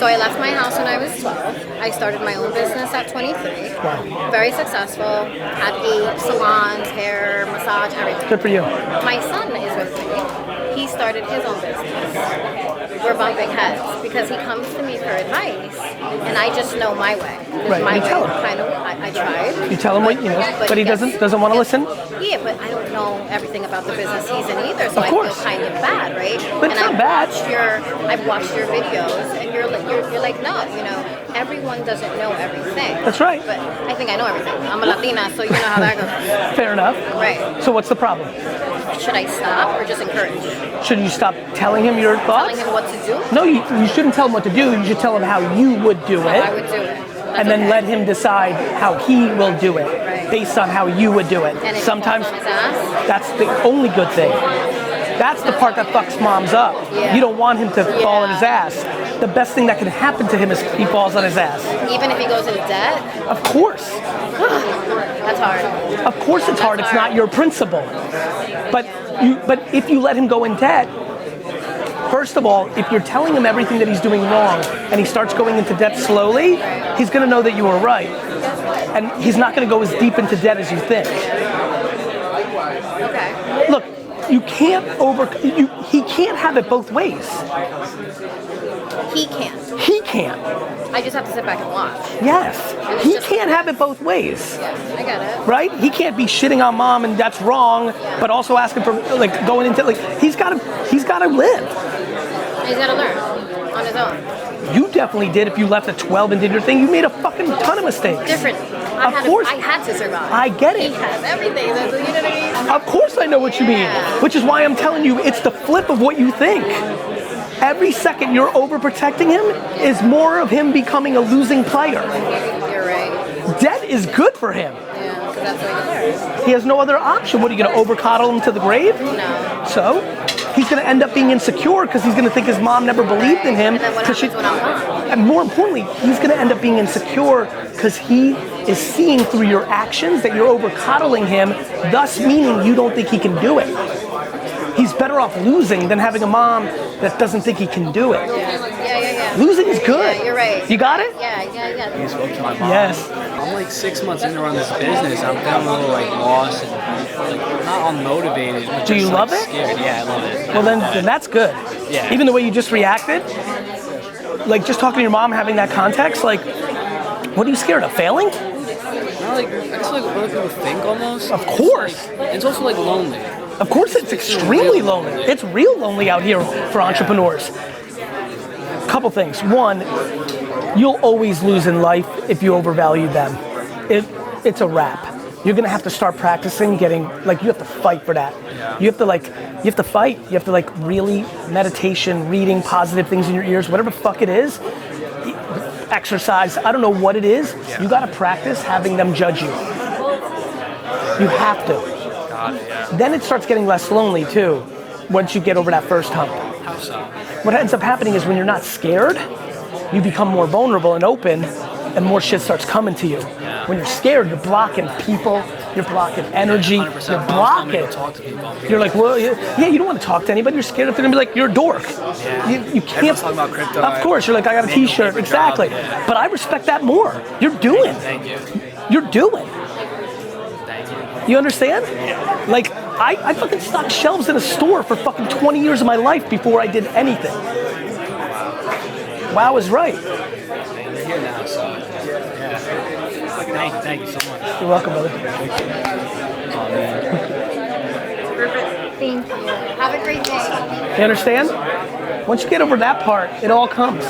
So I left my house when I was 12. I started my own business at 23. Wow. Very successful. Had 8 salons, hair, massage, everything. Good for you. My son is with me. He started his own business. We're bumping heads because he comes to me for advice, and I just know my way. Right. My You tell way, him. kind of. I tried. You tell him what you know, but he doesn't want to listen. Yeah, but I don't know everything about the business he's in either, so Of course. I feel kind of bad, right? But it's not bad. I've watched your videos, and you're like, no, everyone doesn't know everything. That's right. But I think I know everything. I'm a Latina, so you know how that goes. Fair enough. Right. So what's the problem? Should I stop or just encourage? Should you stop telling him your thoughts? Telling him what to do? No, you shouldn't tell him what to do. You should tell him how you would do it. I would do it. And then let him decide how he will do it, based on how you would do it. And if Sometimes he falls on his ass? that's the only good thing. That's the part that fucks moms up. Yeah. You don't want him to fall on his ass. The best thing that can happen to him is he falls on his ass. Even if he goes in debt? Of course. That's hard. Of course it's hard. It's not your principle. But if you let him go in debt, first of all, if you're telling him everything that he's doing wrong and he starts going into debt slowly, he's going to know that you were right. And he's not going to go as deep into debt as you think. Okay. Look, he can't have it both ways. He can't. He can't. I just have to sit back and watch. Yes. He can't have it both ways. Yeah, I get it. Right? He can't be shitting on mom and that's wrong, but also asking for going into he's gotta live. He's got to learn on his own. You definitely did. If you left at 12 and did your thing, you made a fucking ton of mistakes. Different. I had to survive. I get it. He has everything. You know what I mean? Of course I know what you mean. Which is why I'm telling you, it's the flip of what you think. Every second you're overprotecting him is more of him becoming a losing player. You're right. Debt is good for him. Yeah, because that's what he deserves. He has no other option. What, are you going to over-coddle him to the grave? No. So, he's going to end up being insecure because he's going to think his mom never believed in him. And then what happens when I'm gone? And more importantly, he's going to end up being insecure because he is seeing through your actions that you're over-coddling him, thus meaning you don't think he can do it. He's better off losing than having a mom that doesn't think he can do it. Yeah. Losing is good. Yeah, you're right. You got it? Yeah. You spoke to my mom. Yes. I'm like 6 months in to run this business. I'm feeling a little lost and not unmotivated. But Do you just, love it? Scared. Yeah, I love it. Well, then that's good. Yeah. Even the way you just reacted, just talking to your mom, having that context, what are you scared of? Failing? I guess what other people think almost. Of course. It's also lonely. Of course it's extremely lonely. It's real lonely out here for entrepreneurs. Couple things. One, you'll always lose in life if you overvalue them. It's a wrap. You're gonna have to start practicing getting, you have to fight for that. You have to fight. You have to really meditation, reading positive things in your ears, whatever the fuck it is. Exercise, I don't know what it is. You gotta practice having them judge you. You have to. Then it starts getting less lonely too, once you get over that first hump. How so? What ends up happening is when you're not scared, you become more vulnerable and open, and more shit starts coming to you. When you're scared, you're blocking people, you're blocking energy, you're blocking. Talk to people. You're like, well, yeah, you don't want to talk to anybody. You're scared if they're gonna be like, you're a dork. You can't. Everyone's talking about crypto. Of course, you're like, I got a T-shirt. Exactly. But I respect that more. You're doing. Thank you. You're doing. Thank you. You understand? I fucking stocked shelves in a store for fucking 20 years of my life before I did anything. Wow is right. You're here now, so yeah. Thank you so much. You're welcome, brother. Oh man. Perfect. Thank you. Have a great day. You understand? Once you get over that part, it all comes.